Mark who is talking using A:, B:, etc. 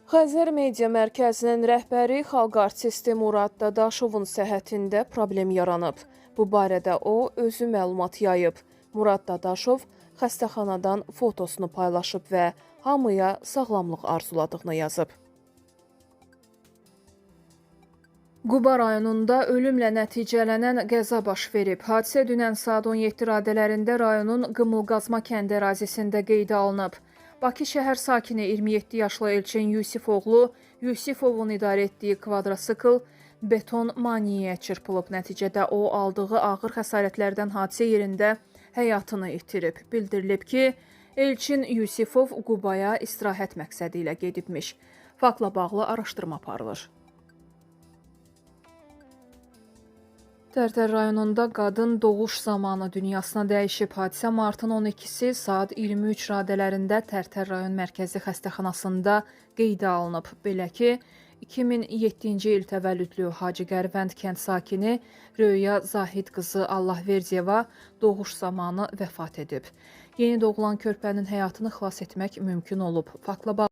A: Xəzər Media Mərkəzinin rəhbəri xalq artisti Murad Dadaşovun səhhətində problem yaranıb. Bu barədə o özü məlumat yayıb. Murad Dadaşov xəstəxanadan fotosunu paylaşıb və hamıya sağlamlıq arzuladığını yazıb. Quba rayonunda ölümlə nəticələnən qəza baş verib. Hadisə dünən saat 17 radələrində rayonun Qımılqazma kəndi ərazisində qeydə alınıb. Bakı şəhər sakini 27 yaşlı Elçin Yusifoğlu, Yusifovun idarə etdiyi kvadrosikl beton maniyyə çırpılıb. Nəticədə o aldığı ağır xəsarətlərdən hadisə yerində həyatını itirib. Bildirilib ki, Elçin Yusifov Qubaya istirahət məqsədi ilə gedibmiş. Faktla bağlı araşdırma aparılır. Tərtər rayonunda qadın doğuş zamanı dünyasına dəyişib. Hadisə martın 12-si saat 23 radələrində Tərtər rayon mərkəzi xəstəxanasında qeydə alınıb. Belə ki, 2007-ci il təvəllüdlü Hacı Qərvənd kənd sakini Röya Zahid qızı Allahverdiyeva doğuş zamanı vəfat edib. Yeni doğulan körpənin həyatını xilas etmək mümkün olub. Faktla bağlı